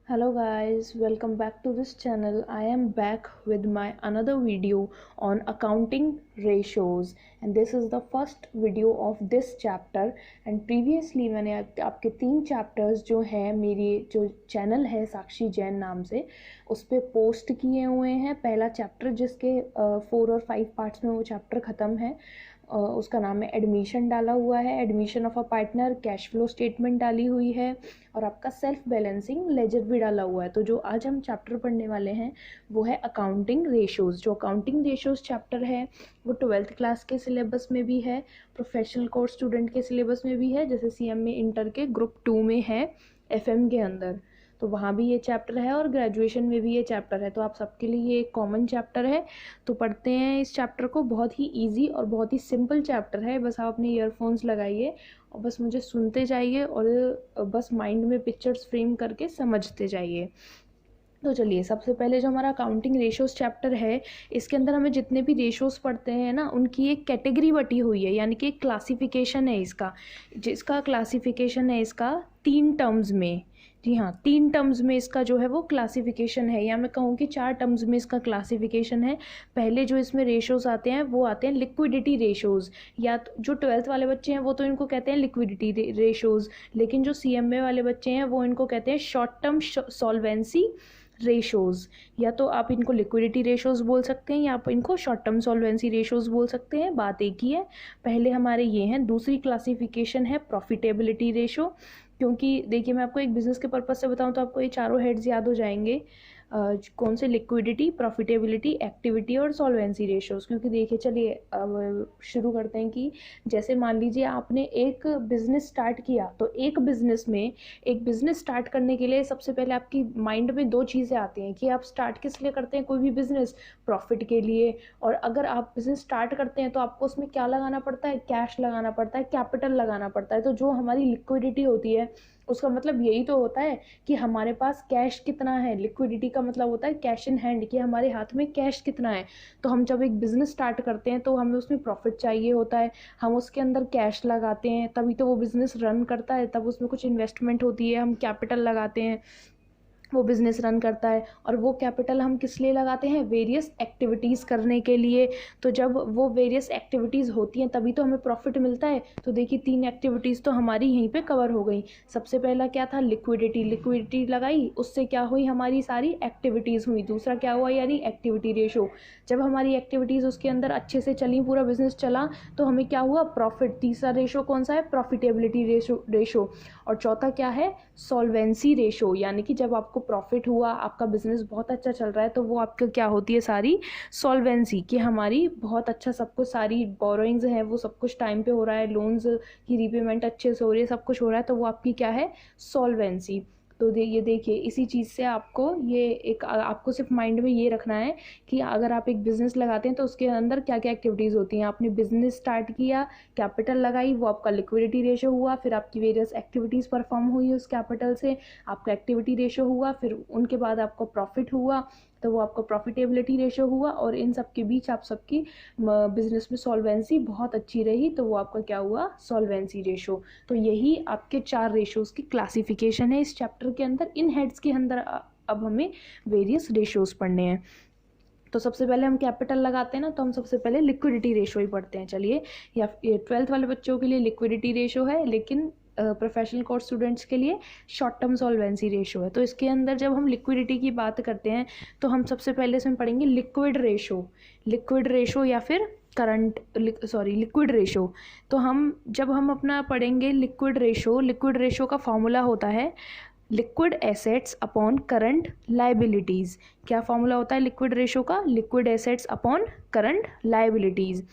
Hello guys, welcome back to this channel. I am back with my another video on accounting ratios and this is the first video of this chapter and previously मैंने आपके 3 chapters जो हैं मेरी जो channel है साक्षी जैन नाम से उस पर पोस्ट किए हुए हैं। पहला चैप्टर जिसके 4 और 5 पार्ट्स में वो चैप्टर ख़त्म है, उसका नाम है एडमिशन डाला हुआ है, admission of a partner, cash flow statement डाली हुई है और आपका सेल्फ बैलेंसिंग लेजर भी डाला हुआ है। तो जो आज हम चैप्टर पढ़ने वाले हैं वो है अकाउंटिंग रेशोज़। जो अकाउंटिंग रेशोज़ चैप्टर है वो 12th क्लास के सिलेबस में भी है, प्रोफेशनल कोर्स स्टूडेंट के सिलेबस में भी है, जैसे CMA इंटर के ग्रुप 2 में है FM के अंदर, तो वहाँ भी ये चैप्टर है और ग्रेजुएशन में भी ये चैप्टर है। तो आप सबके लिए ये एक कॉमन चैप्टर है। तो पढ़ते हैं इस चैप्टर को। बहुत ही इजी और बहुत ही सिंपल चैप्टर है। बस आप अपने ईयरफोन्स लगाइए और बस मुझे सुनते जाइए और बस माइंड में पिक्चर्स फ्रेम करके समझते जाइए। तो चलिए, सबसे पहले जो हमारा अकाउंटिंग रेशोज़ चैप्टर है इसके अंदर हमें जितने भी रेशोज़ पढ़ते हैं ना उनकी एक कैटेगरी बटी हुई है, यानी कि एक क्लासिफिकेशन है इसका, जिसका क्लासिफिकेशन है इसका 3 टर्म्स में। जी हाँ, 3 टर्म्स में इसका जो है वो क्लासिफिकेशन है, या मैं कहूँ कि 4 टर्म्स में इसका क्लासिफिकेशन है। पहले जो इसमें रेशोज़ आते हैं वो आते हैं लिक्विडिटी रेशोज़, या तो जो 12th वाले बच्चे हैं वो तो इनको कहते हैं लिक्विडिटी रेशोज़, लेकिन जो CMA वाले बच्चे हैं वो इनको कहते हैं शॉर्ट टर्म सॉल्वेंसी रेशोज़। या तो आप इनको लिक्विडिटी रेशोज़ बोल सकते हैं या आप इनको शॉर्ट टर्म सॉल्वेंसी रेशोज़ बोल सकते हैं, बात एक ही है। पहले हमारे ये हैं। दूसरी क्लासिफिकेशन है प्रॉफिटेबिलिटी रेशो, क्योंकि देखिए मैं आपको एक बिज़नेस के पर्पज़ से बताऊं तो आपको ये चारों हेड्स याद हो जाएंगे। कौन से? लिक्विडिटी, प्रॉफिटेबिलिटी, एक्टिविटी और सॉल्वेंसी रेशोज़। क्योंकि देखिए चलिए अब शुरू करते हैं कि जैसे मान लीजिए आपने एक बिज़नेस स्टार्ट किया, तो एक बिज़नेस स्टार्ट करने के लिए सबसे पहले आपकी माइंड में 2 चीज़ें आती हैं कि आप स्टार्ट किस लिए करते हैं कोई भी बिज़नेस, प्रॉफिट के लिए। और अगर आप बिज़नेस स्टार्ट करते हैं तो आपको उसमें क्या लगाना पड़ता है? कैश लगाना पड़ता है, कैपिटल लगाना पड़ता है। तो जो हमारी लिक्विडिटी होती है उसका मतलब यही तो होता है कि हमारे पास कैश कितना है। लिक्विडिटी का मतलब होता है कैश इन हैंड, कि हमारे हाथ में कैश कितना है। तो हम जब एक बिज़नेस स्टार्ट करते हैं तो हमें उसमें प्रॉफिट चाहिए होता है, हम उसके अंदर कैश लगाते हैं, तभी तो वो बिज़नेस रन करता है। तब उसमें कुछ इन्वेस्टमेंट होती है, हम कैपिटल लगाते हैं, वो बिज़नेस रन करता है। और वो कैपिटल हम किस लिए लगाते हैं? वेरियस एक्टिविटीज़ करने के लिए। तो जब वो वेरियस एक्टिविटीज़ होती हैं तभी तो हमें प्रॉफिट मिलता है। तो देखिए 3 एक्टिविटीज़ तो हमारी यहीं पे कवर हो गई। सबसे पहला क्या था? लिक्विडिटी लगाई, उससे क्या हुई? हमारी सारी एक्टिविटीज़ हुई। दूसरा क्या हुआ? यानी एक्टिविटी रेशो। जब हमारी एक्टिविटीज़ उसके अंदर अच्छे से चली, पूरा बिज़नेस चला, तो हमें क्या हुआ? प्रॉफिट। तीसरा रेशो कौन सा है? Profitability ratio. और चौथा क्या है? Solvency ratio. यानी कि जब आपको प्रॉफिट हुआ, आपका बिजनेस बहुत अच्छा चल रहा है, तो वो आपका क्या होती है? सारी सॉल्वेंसी, कि हमारी बहुत अच्छा सब कुछ, सारी बोरोइंग्स हैं वो सब कुछ टाइम पे हो रहा है, लोन्स की रीपेमेंट अच्छे से हो रही है, सब कुछ हो रहा है, तो वो आपकी क्या है? सॉल्वेंसी। तो ये देखिए, इसी चीज़ से आपको ये एक आपको सिर्फ माइंड में ये रखना है कि अगर आप एक बिज़नेस लगाते हैं तो उसके अंदर क्या क्या एक्टिविटीज़ होती हैं। आपने बिज़नेस स्टार्ट किया, कैपिटल लगाई, वो आपका लिक्विडिटी रेशो हुआ, फिर आपकी वेरियस एक्टिविटीज़ परफॉर्म हुई उस कैपिटल से, आपका एक्टिविटी रेशो हुआ, फिर उनके बाद आपको प्रॉफिट हुआ, तो वो आपका प्रॉफिटेबिलिटी रेशो हुआ। और इन सब के बीच आप सबकी बिजनेस में सॉल्वेंसी बहुत अच्छी रही, तो वो आपका क्या हुआ? Solvency ratio. तो यही आपके 4 रेशोज़ की क्लासिफिकेशन है इस चैप्टर के अंदर। इन हेड्स के अंदर अब हमें वेरियस रेशोज़ पढ़ने हैं। तो सबसे पहले हम कैपिटल लगाते हैं ना, तो हम सबसे पहले लिक्विडिटी रेशो ही पढ़ते हैं। चलिए, या 12th वाले बच्चों के लिए लिक्विडिटी रेशो है, लेकिन प्रोफेशनल कोर्स स्टूडेंट्स के लिए शॉर्ट टर्म सॉल्वेंसी रेशो है। तो इसके अंदर जब हम लिक्विडिटी की बात करते हैं तो हम सबसे पहले इसमें पढ़ेंगे लिक्विड रेशो या फिर लिक्विड रेशो। तो जब हम अपना पढ़ेंगे लिक्विड रेशो का फॉर्मूला होता है liquid assets upon current liabilities. क्या फॉर्मूला होता है लिक्विड रेशो का? Liquid assets upon current liabilities.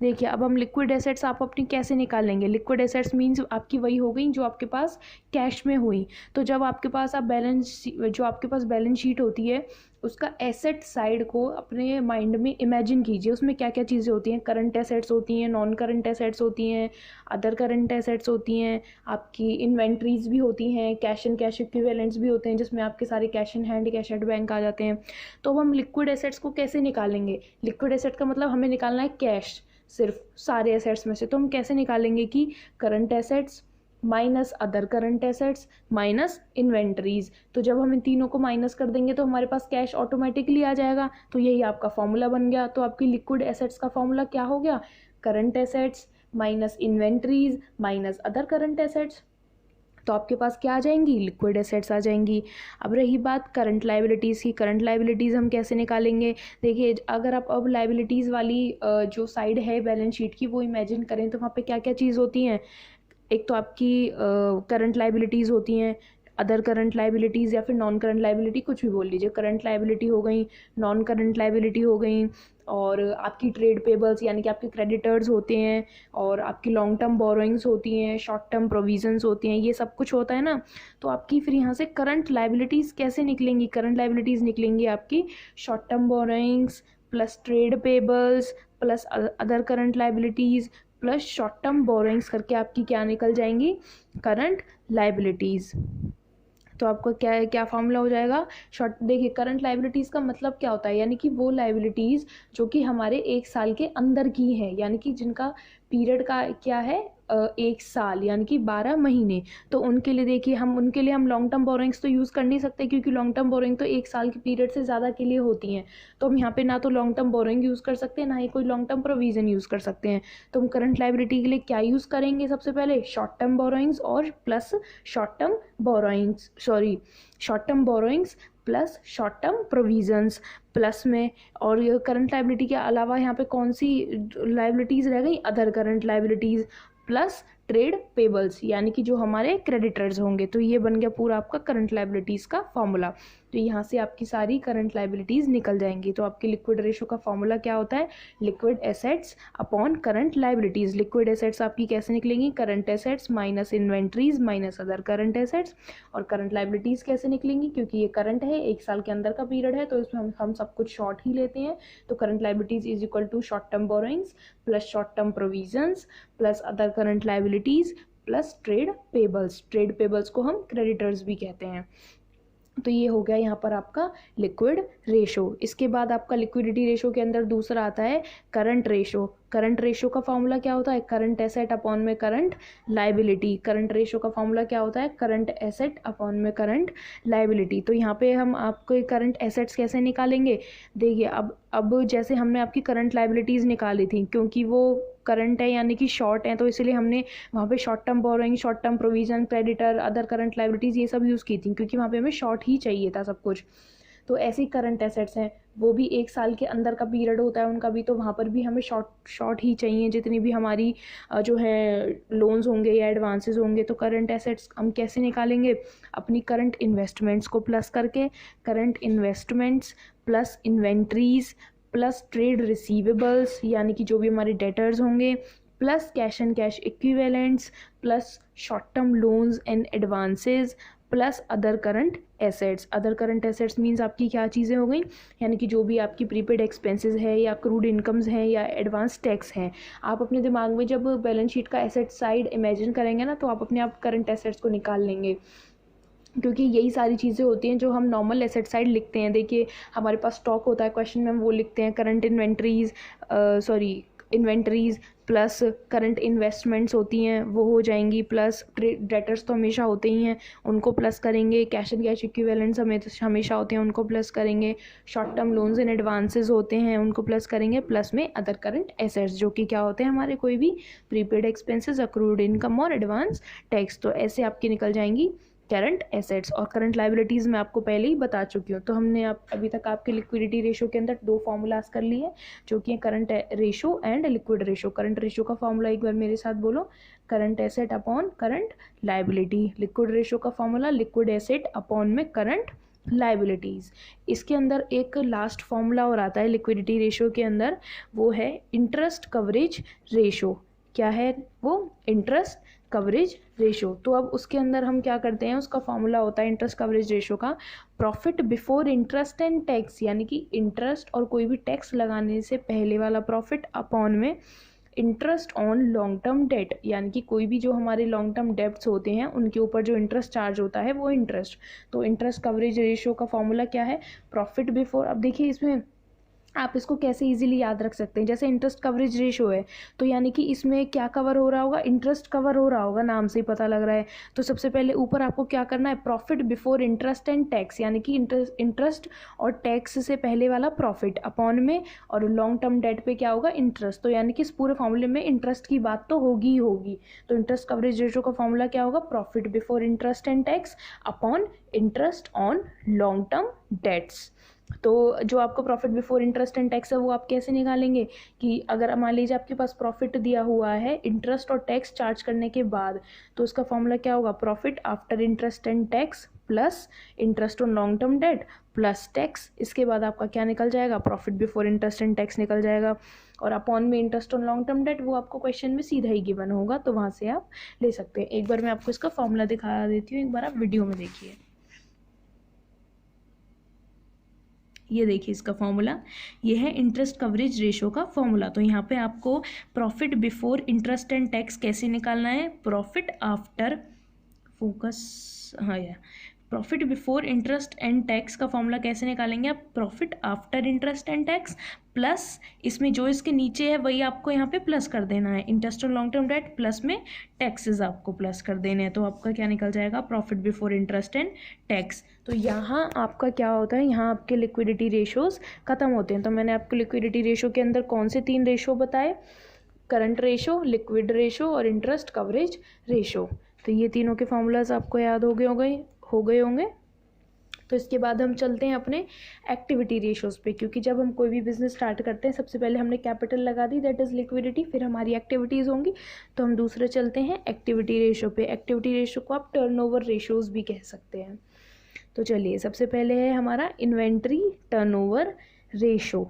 देखिए, अब हम लिक्विड एसेट्स आप अपनी कैसे निकालेंगे? लिक्विड एसेट्स मीन्स आपकी वही हो गई जो आपके पास कैश में हुई। तो जब आपके पास जो आपके पास बैलेंस शीट होती है उसका एसेट साइड को अपने माइंड में इमेजिन कीजिए। उसमें क्या क्या चीज़ें होती हैं? करंट एसेट्स होती हैं, नॉन करंट एसेट्स होती हैं, अदर करंट एसेट्स होती हैं, आपकी इन्वेंट्रीज भी होती हैं, कैश एंड कैश इक्विवेलेंट्स भी होते हैं, जिसमें आपके सारे cash in hand, cash at bank आ जाते हैं। तो अब हम लिक्विड एसेट्स को कैसे निकालेंगे? लिक्विड एसेट का मतलब हमें निकालना है कैश, सिर्फ सारे एसेट्स में से। तो हम कैसे निकालेंगे कि current assets minus other current assets minus inventories. तो जब हम इन तीनों को माइनस कर देंगे तो हमारे पास कैश ऑटोमेटिकली आ जाएगा। तो यही आपका फॉर्मूला बन गया। तो आपकी लिक्विड एसेट्स का फॉर्मूला क्या हो गया, current assets minus inventories minus other current assets. तो आपके पास क्या आ जाएंगी, लिक्विड एसेट्स आ जाएंगी। अब रही बात करंट लाइबिलिटीज़ की, करंट लाइबिलिटीज़ हम कैसे निकालेंगे। देखिए अगर आप अब लाइबिलिटीज़ वाली जो साइड है बैलेंस शीट की वो इमेजिन करें तो वहाँ पे क्या क्या चीज़ होती हैं। एक तो आपकी करंट लाइबिलिटीज़ होती हैं, अदर करंट लाइबिलिटीज़ या फिर नॉन करंट लाइबिलिटी, कुछ भी बोल लीजिए। करंट लाइबिलिटी हो गई, नॉन करंट लाइबिलिटी हो गई, और आपकी ट्रेड पेबल्स यानी कि आपके क्रेडिटर्स होते हैं, और आपकी लॉन्ग टर्म बोरोइंग्स होती हैं, शॉर्ट टर्म प्रोविजंस होती हैं, ये सब कुछ होता है ना। तो आपकी फिर यहाँ से करंट लाइबिलिटीज़ कैसे निकलेंगी, करंट लाइबिलिटीज़ निकलेंगी आपकी short term borrowings plus trade pebbles plus other current liabilities plus short term borrowings करके आपकी क्या निकल जाएंगी, करंट लाइबिलिटीज़। तो आपका क्या है, क्या फॉर्मूला हो जाएगा शॉर्ट। देखिए करंट लाइबिलिटीज़ का मतलब क्या होता है, यानी कि वो लाइबिलिटीज़ जो कि हमारे एक साल के अंदर की है, यानी कि जिनका पीरियड का क्या है, एक साल यानी कि 12 महीने। तो उनके लिए देखिए उनके लिए हम लॉन्ग टर्म बोरोइंग्स तो यूज़ कर नहीं सकते, क्योंकि लॉन्ग टर्म बोरोइंग तो एक साल के पीरियड से ज़्यादा के लिए होती हैं। तो हम यहाँ पे ना तो लॉन्ग टर्म बोरोइंग यूज़ कर सकते हैं, ना ही कोई लॉन्ग टर्म प्रोविज़न यूज़ कर सकते हैं। तो हम करंट लाइबिलिटी के लिए क्या यूज़ करेंगे, सबसे पहले शॉर्ट टर्म बोरोइंग्स और plus short term borrowings short term borrowings plus short term provisions plus में। और ये करंट लाइबिलिटी के अलावा यहाँ पे कौन सी लाइबिलिटीज़ रह गई, other current liabilities plus trade pebbles यानी कि जो हमारे क्रेडिटर्स होंगे। तो ये बन गया पूरा आपका करंट लाइबिलिटीज़ का फॉर्मूला। तो यहाँ से आपकी सारी करंट लाइबिलिटीज़ निकल जाएंगी। तो आपके लिक्विड रेशो का फॉर्मूला क्या होता है, liquid assets upon current liabilities. Liquid assets आपकी कैसे निकलेंगी, current assets minus inventories minus other current assets. और करंट लाइबिलिटीज़ कैसे निकलेंगी, क्योंकि ये करंट है, एक साल के अंदर का पीरियड है, तो इसमें हम सब कुछ शॉर्ट ही लेते हैं। तो current liabilities is equal to short term borrowings plus short term provisions plus other current liabilities plus trade payables. Trade payables को हम क्रेडिटर्स भी कहते हैं। तो ये हो गया यहाँ पर आपका लिक्विड रेशो। इसके बाद आपका लिक्विडिटी रेशो के अंदर दूसरा आता है करंट रेशो। करंट रेशो का फॉर्मूला क्या होता है, करंट एसेट अपॉन में करंट लाइबिलिटी। करंट रेशो का फॉर्मूला क्या होता है, करंट एसेट अपॉन में करंट लाइबिलिटी। तो यहाँ पे हम आपको करंट एसेट्स कैसे निकालेंगे, देखिए अब जैसे हमने आपकी करंट लाइबिलिटीज़ निकाली थी, क्योंकि वो करंट है यानी कि शॉर्ट है, तो इसलिए हमने वहाँ पे short term borrowing, short term provision, creditor, other current liabilities ये सब यूज़ की थी, क्योंकि वहाँ पे हमें शॉर्ट ही चाहिए था सब कुछ। तो ऐसी करंट एसेट्स हैं, वो भी एक साल के अंदर का पीरियड होता है उनका भी, तो वहाँ पर भी हमें शॉर्ट ही चाहिए जितनी भी हमारी जो है लोन्स होंगे या एडवांसेस होंगे। तो करंट एसेट्स हम कैसे निकालेंगे, अपनी करंट इन्वेस्टमेंट्स को प्लस करके, current investments plus inventories plus trade receivables यानी कि जो भी हमारे डेटर्स होंगे plus cash and cash equivalents plus short term loans and advances plus other current assets. Other current assets means आपकी क्या चीज़ें हो गई, यानी कि जो भी आपकी प्रीपेड एक्सपेंसेस है या क्रूड इनकम्स हैं या एडवांस टैक्स हैं। आप अपने दिमाग में जब बैलेंस शीट का एसेट साइड इमेजिन करेंगे ना, तो आप अपने आप करंट एसेट्स को निकाल लेंगे, क्योंकि यही सारी चीज़ें होती हैं जो हम नॉर्मल एसेट साइड लिखते हैं। देखिए हमारे पास स्टॉक होता है, क्वेश्चन में हम वो लिखते हैं current inventories plus current investments होती हैं वो हो जाएंगी, प्लस डेटर्स तो हमेशा होते ही हैं उनको प्लस करेंगे, कैश एंड कैश इक्विवेलेंट्स हमेशा होते हैं उनको प्लस करेंगे, short term loans and advances होते हैं उनको प्लस करेंगे, प्लस में अदर करंट एसेट्स जो कि क्या होते हैं हमारे कोई भी प्रीपेड एक्सपेंसेस, अक्रूड इनकम और एडवांस टैक्स। तो ऐसे आपकी निकल जाएंगी करंट एसेट्स। और करंट लाइबिलिटीज़ मैं आपको पहले ही बता चुकी हूँ। तो हमने अभी तक आपके लिक्विडिटी रेशो के अंदर दो फॉर्मूलाज कर लिए, जो कि current ratio and liquid ratio. Current ratio का फॉर्मूला एक बार मेरे साथ बोलो, current asset upon current liability. Liquid ratio का फॉर्मूला लिक्विड एसेट अपॉन में करंट लाइबिलिटीज़। इसके अंदर एक लास्ट फॉर्मूला और आता है लिक्विडिटी रेशो के अंदर, वो है इंटरेस्ट कवरेज रेशो। क्या है वो, इंटरेस्ट कवरेज रेशो। तो अब उसके अंदर हम क्या करते हैं, उसका फॉर्मूला होता है इंटरेस्ट कवरेज रेशो का profit before interest and tax, यानी कि इंटरेस्ट और कोई भी टैक्स लगाने से पहले वाला प्रॉफिट अपॉन में interest on long term debt, यानी कि कोई भी जो हमारे लॉन्ग टर्म डेट्स होते हैं उनके ऊपर जो इंटरेस्ट चार्ज होता है वो इंटरेस्ट। तो इंटरेस्ट कवरेज रेशो का फॉर्मूला क्या है, प्रॉफिट बिफोर। अब देखिए इसमें आप इसको कैसे इजीली याद रख सकते हैं, जैसे इंटरेस्ट कवरेज रेशो है तो यानी कि इसमें क्या कवर हो रहा होगा, इंटरेस्ट कवर हो रहा होगा, नाम से ही पता लग रहा है। तो सबसे पहले ऊपर आपको क्या करना है, profit before interest and tax, यानी कि इंटरेस्ट और टैक्स से पहले वाला प्रॉफिट अपॉन में, और लॉन्ग टर्म डेट पे क्या होगा, इंटरेस्ट। तो यानी कि इस पूरे फॉर्मूले में इंटरेस्ट की बात तो होगी ही होगी। तो इंटरेस्ट कवरेज रेशो का फॉर्मूला क्या होगा, profit before interest and tax upon interest on long term debts. तो जो आपको profit before interest and tax है वो आप कैसे निकालेंगे, कि अगर मान लीजिए आपके पास प्रॉफिट दिया हुआ है इंटरेस्ट और टैक्स चार्ज करने के बाद, तो उसका फॉर्मूला क्या होगा, profit after interest and tax plus interest on long term debt plus tax. इसके बाद आपका क्या निकल जाएगा, profit before interest and tax निकल जाएगा, और अपॉन में interest on long term debt, वो आपको क्वेश्चन में सीधा ही गिवन होगा, तो वहाँ से आप ले सकते हैं। एक बार मैं आपको इसका फॉर्मूला दिखा देती हूँ, एक बार आप वीडियो में देखिए। ये देखिए इसका फॉर्मूला, ये है इंटरेस्ट कवरेज रेशो का फॉर्मूला। तो यहाँ पे आपको profit before interest and tax कैसे निकालना है, प्रॉफिट आफ्टर, फोकस, हाँ यार, profit before interest and tax का फॉर्मूला कैसे निकालेंगे आप, profit after interest and tax plus इसमें जो इसके नीचे है वही आपको यहाँ पे प्लस कर देना है, interest on long term debt plus में टैक्सेस आपको प्लस कर देने हैं। तो आपका क्या निकल जाएगा, profit before interest and tax. तो यहाँ आपका क्या होता है, यहाँ आपके लिक्विडिटी रेशोज़ खत्म होते हैं। तो मैंने आपको लिक्विडिटी रेशो के अंदर कौन से 3 रेशो बताए, करंट रेशो, लिक्विड रेशो और इंटरेस्ट कवरेज रेशो। तो ये तीनों के फॉर्मूलाज आपको याद हो गए होंगे। तो इसके बाद हम चलते हैं अपने एक्टिविटी रेशोज़ पे, क्योंकि जब हम कोई भी बिजनेस स्टार्ट करते हैं सबसे पहले हमने कैपिटल लगा दी, दैट इज़ लिक्विडिटी, फिर हमारी एक्टिविटीज़ होंगी। तो हम दूसरे चलते हैं एक्टिविटी रेशो पे। एक्टिविटी रेशो को आप टर्नओवर रेशोज़ भी कह सकते हैं। तो चलिए सबसे पहले है हमारा इन्वेंट्री टर्नओवर रेशो।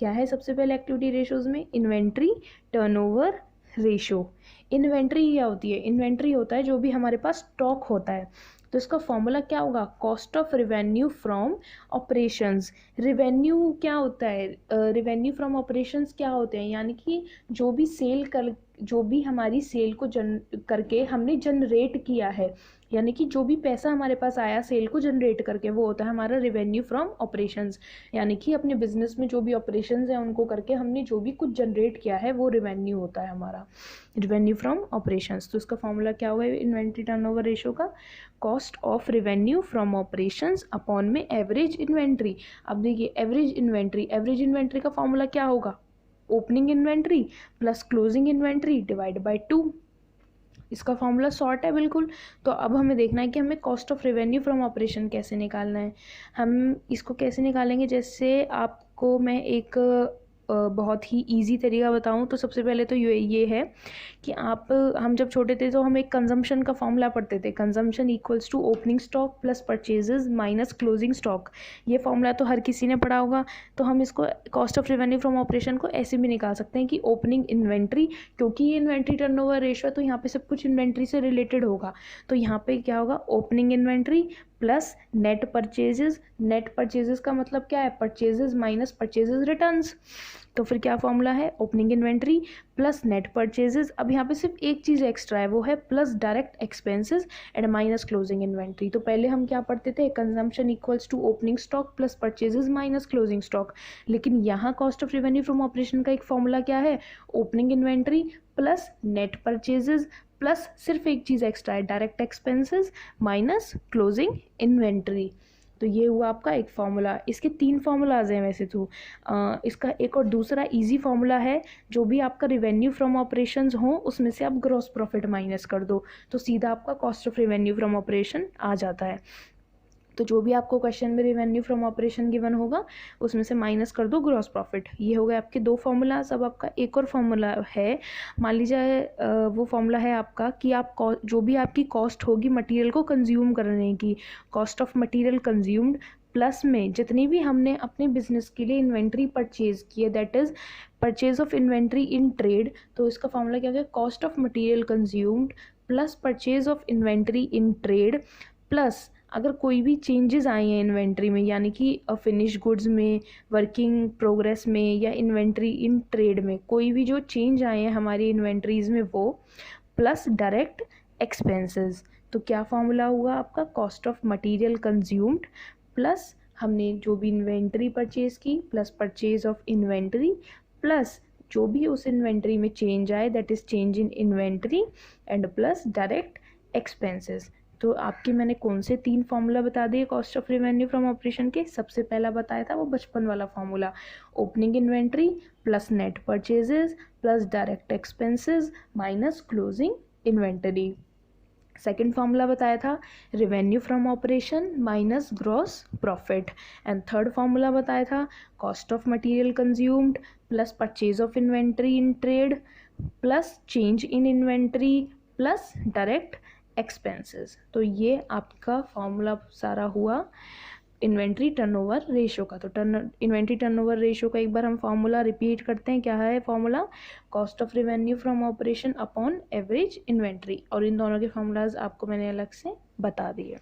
क्या है सबसे पहले एक्टिविटी रेशोज़ में, इन्वेंट्री टर्नओवर रेशो। इन्वेंट्री क्या होती है, इन्वेंट्री होता है जो भी हमारे पास स्टॉक होता है। तो इसका फॉर्मूला क्या होगा, cost of revenue from operations. Revenue क्या होता है, रिवेन्यू फ्रॉम ऑपरेशंस क्या होते हैं, यानी कि जो भी हमारी सेल को करके हमने जनरेट किया है, यानी कि जो भी पैसा हमारे पास आया सेल को जनरेट करके, वो होता है हमारा रिवेन्यू फ्रॉम ऑपरेशंस। यानी कि अपने बिजनेस में जो भी ऑपरेशंस हैं उनको करके हमने जो भी कुछ जनरेट किया है वो रिवेन्यू होता है हमारा, रिवेन्यू फ्रॉम ऑपरेशंस। तो इसका फॉर्मूला क्या होगा इन्वेंट्री टर्नओवर रेशो का, cost of revenue from operations upon में एवरेज इन्वेंट्री। अब देखिए एवरेज इन्वेंट्री का फॉर्मूला क्या होगा, opening inventory plus closing inventory divide by 2। इसका फॉर्मूला शॉर्ट है बिल्कुल। तो अब हमें देखना है कि हमें cost of revenue from operation कैसे निकालना है। हम इसको कैसे निकालेंगे, जैसे आपको मैं एक बहुत ही इजी तरीका बताऊं तो सबसे पहले तो ये है कि हम जब छोटे थे तो हम एक कंजम्पशन का फॉर्मूला पढ़ते थे, consumption equals to opening stock plus purchases minus closing stock. ये फॉर्मूला तो हर किसी ने पढ़ा होगा। तो हम इसको cost of revenue from operation को ऐसे भी निकाल सकते हैं कि ओपनिंग इन्वेंट्री, क्योंकि ये इन्वेंट्री टर्नओवर रेशो है तो यहाँ पे सब कुछ इन्वेंट्री से रिलेटेड होगा। तो यहाँ पे क्या होगा, opening inventory plus net purchases का मतलब क्या है, परचेजेस माइनस परचेजेस रिटर्न्स। तो फिर क्या फॉर्मूला है, opening inventory plus net purchases. अब यहाँ पे सिर्फ एक चीज़ एक्स्ट्रा है, वो है plus direct expenses and minus closing inventory. तो पहले हम क्या पढ़ते थे, consumption equals to opening stock plus purchases minus closing stock. लेकिन यहाँ cost of revenue from operation का एक फॉर्मूला क्या है, opening inventory plus net purchases plus सिर्फ एक चीज़ एक्स्ट्रा है, direct expenses minus closing inventory. तो ये हुआ आपका एक फार्मूला। इसके 3 फार्मूलाज हैं वैसे तो। इसका एक और दूसरा इजी फार्मूला है, जो भी आपका रिवेन्यू फ्रॉम ऑपरेशंस हो उसमें से आप ग्रॉस प्रॉफिट माइनस कर दो तो सीधा आपका cost of revenue from operation आ जाता है। तो जो भी आपको क्वेश्चन में रिवेन्यू फ्रॉम ऑपरेशन गिवन होगा उसमें से माइनस कर दो ग्रॉस प्रॉफिट। ये हो गए आपके 2 फार्मूलाज। अब आपका एक और फार्मूला है, मान लीजिए वो फार्मूला है आपका कि आप जो भी आपकी कॉस्ट होगी मटेरियल को कंज्यूम करने की, cost of material consumed plus में जितनी भी हमने अपने बिजनेस के लिए इन्वेंट्री परचेज की है, that is purchase of inventory in trade. तो इसका फार्मूला क्या है, cost of material consumed plus purchase of inventory in trade plus अगर कोई भी चेंजेस आए हैं इन्वेंट्री में, यानी कि फिनिश गुड्स में, वर्किंग प्रोग्रेस में या इन्वेंट्री इन ट्रेड में कोई भी जो चेंज आए हैं हमारी इन्वेंट्रीज में, वो प्लस डायरेक्ट एक्सपेंसेस। तो क्या फॉर्मूला हुआ आपका, cost of material consumed plus हमने जो भी इन्वेंट्री परचेज की plus purchase of inventory plus जो भी उस इन्वेंट्री में चेंज आए that is change in inventory and plus direct expenses. तो आपके मैंने कौन से 3 फॉर्मूला बता दिए cost of revenue from operation के। सबसे पहला बताया था वो बचपन वाला formula, opening inventory plus net purchases plus direct expenses minus closing inventory. Second formula बताया था revenue from operation minus gross profit. And third formula बताया था cost of material consumed plus purchase of inventory in trade plus change in inventory plus direct expenses. तो ये आपका formula सारा हुआ inventory turnover ratio का। तो इन्वेंट्री टर्नओवर रेशो का एक बार हम फॉर्मूला रिपीट करते हैं। क्या है formula? Cost of revenue from operation upon average inventory, और इन दोनों के फॉर्मूलाज आपको मैंने अलग से बता दिए।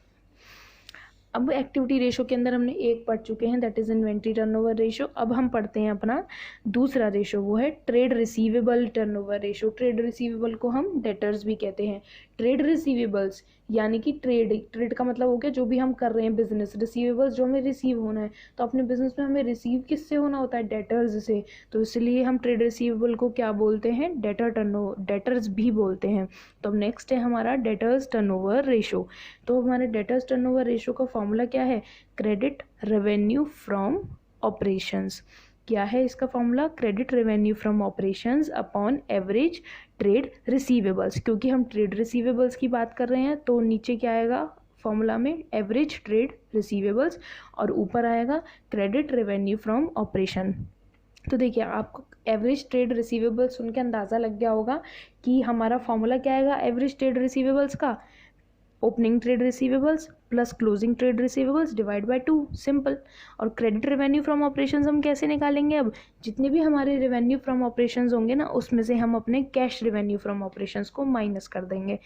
अब एक्टिविटी रेशो के अंदर हमने एक पढ़ चुके हैं that is inventory turnover ratio. अब हम पढ़ते हैं अपना दूसरा रेशो, वो है trade receivable turnover ratio. Trade receivable को हम डेटर्स भी कहते हैं। ट्रेड रिसीवेबल्स यानी कि ट्रेड का मतलब हो गया जो भी हम कर रहे हैं बिजनेस, रिसीवेबल्स जो हमें रिसीव होना है। तो अपने बिजनेस में हमें रिसीव किससे होना होता है? डेटर्स से। तो इसलिए हम ट्रेड रिसीवेबल को क्या बोलते हैं? डेटर्स भी बोलते हैं। तो अब नेक्स्ट है हमारा डेटर्स टर्नओवर रेशो। तो हमारे डेटर्स टर्नओवर रेशो का फॉर्मूला क्या है? Credit revenue from operations. क्या है इसका formula? Credit revenue from operations upon average trade receivables. क्योंकि हम ट्रेड रिसीवेबल्स की बात कर रहे हैं तो नीचे क्या आएगा फॉर्मूला में? एवरेज ट्रेड रिसीवेबल्स, और ऊपर आएगा क्रेडिट रेवेन्यू फ्रॉम ऑपरेशन। तो देखिए आपको एवरेज ट्रेड रिसीवेबल्स सुन के अंदाज़ा लग गया होगा कि हमारा फॉर्मूला क्या आएगा एवरेज ट्रेड रिसीवेबल्स का? Opening trade receivables plus closing trade receivables divide by 2, simple. और क्रेडिट रेवेन्यू फ्रॉम ऑपरेशंस हम कैसे निकालेंगे? अब जितने भी हमारे रेवेन्यू फ्रॉम ऑपरेशंस होंगे ना उसमें से हम अपने कैश रेवेन्यू फ्रॉम ऑपरेशंस को माइनस कर देंगे।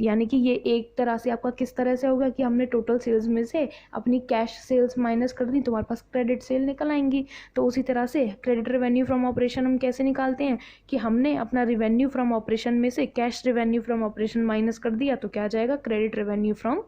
यानी कि ये एक तरह से आपका किस तरह से होगा कि हमने टोटल सेल्स में से अपनी कैश सेल्स माइनस कर दी तो हमारे पास क्रेडिट सेल निकल आएंगी। तो उसी तरह से क्रेडिट रेवेन्यू फ्रॉम ऑपरेशन हम कैसे निकालते हैं कि हमने अपना रेवेन्यू फ्रॉम ऑपरेशन में से cash revenue from operation minus कर दिया तो क्या आ जाएगा? Credit revenue from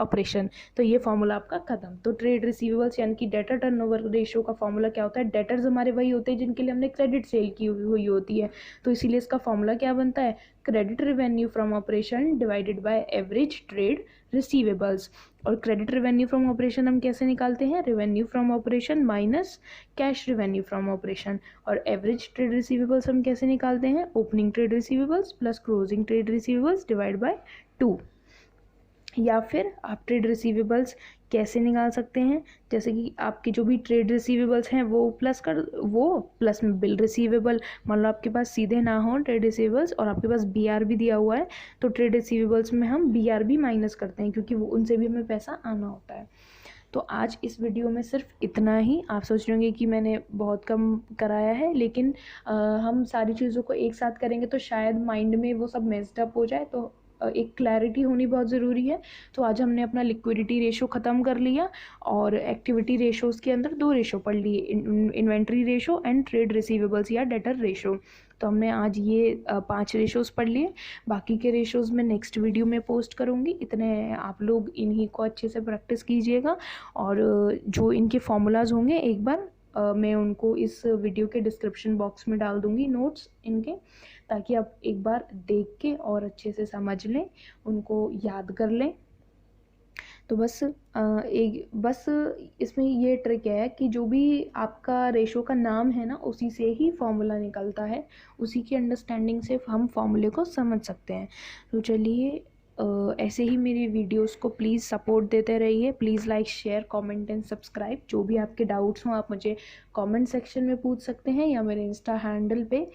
operation. तो ये फॉर्मूला आपका खत्म। तो ट्रेड रिसीवेबल्स यानी कि डेटर टर्नओवर रेशियो का फॉर्मूला क्या होता है? डेटर्स हमारे वही होते हैं जिनके लिए हमने क्रेडिट सेल की हुई होती है। तो इसीलिए इसका फॉर्मूला क्या बनता है? Credit revenue from operation divided by average trade receivables. और क्रेडिट रेवेन्यू फ्रॉम ऑपरेशन हम कैसे निकालते हैं? Revenue from operation minus cash revenue from operation. और एवरेज ट्रेड रिसीवेबल्स हम कैसे निकालते हैं? Opening trade receivables plus closing trade receivables divide by 2। या फिर आप ट्रेड रिसीवेबल्स कैसे निकाल सकते हैं? जैसे कि आपके जो भी ट्रेड रिसीवेबल्स हैं वो प्लस में बिल रिसीवेबल। मान लो आपके पास सीधे ना हो ट्रेड रिसीवेबल्स और आपके पास BR भी दिया हुआ है तो ट्रेड रिसीवेबल्स में हम BR भी माइनस करते हैं क्योंकि वो उनसे भी हमें पैसा आना होता है। तो आज इस वीडियो में सिर्फ इतना ही। आप सोच रहे होंगे कि मैंने बहुत कम कराया है, लेकिन हम सारी चीज़ों को एक साथ करेंगे तो शायद माइंड में वो सब मेस्ड अप हो जाए, तो एक क्लैरिटी होनी बहुत ज़रूरी है। तो आज हमने अपना लिक्विडिटी रेशो ख़त्म कर लिया और एक्टिविटी रेशोज़ के अंदर 2 रेशो पढ़ लिए, inventory ratio and trade receivables या डेटर रेशो। तो हमने आज ये 5 रेशोज़ पढ़ लिए। बाकी के रेशोज़ मैं नेक्स्ट वीडियो में पोस्ट करूँगी। इतने आप लोग इन्हीं को अच्छे से प्रैक्टिस कीजिएगा, और जो इनके फॉर्मूलाज होंगे एक बार मैं उनको इस वीडियो के डिस्क्रिप्शन बॉक्स में डाल दूँगी नोट्स इनके, ताकि आप एक बार देख के और अच्छे से समझ लें, उनको याद कर लें। तो बस इसमें ये ट्रिक है कि जो भी आपका रेशो का नाम है ना उसी से ही फॉर्मूला निकलता है, उसी की अंडरस्टैंडिंग से हम फॉर्मूले को समझ सकते हैं। तो चलिए ऐसे ही मेरी वीडियोस को प्लीज़ सपोर्ट देते रहिए। Please like, share, comment and subscribe. जो भी आपके डाउट्स हों आप मुझे कमेंट सेक्शन में पूछ सकते हैं या मेरे इंस्टा हैंडल पे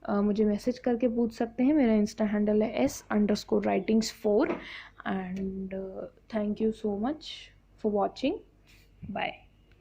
मुझे मैसेज करके पूछ सकते हैं। मेरा इंस्टा हैंडल है S_writings4 and thank you so much for watching. Bye.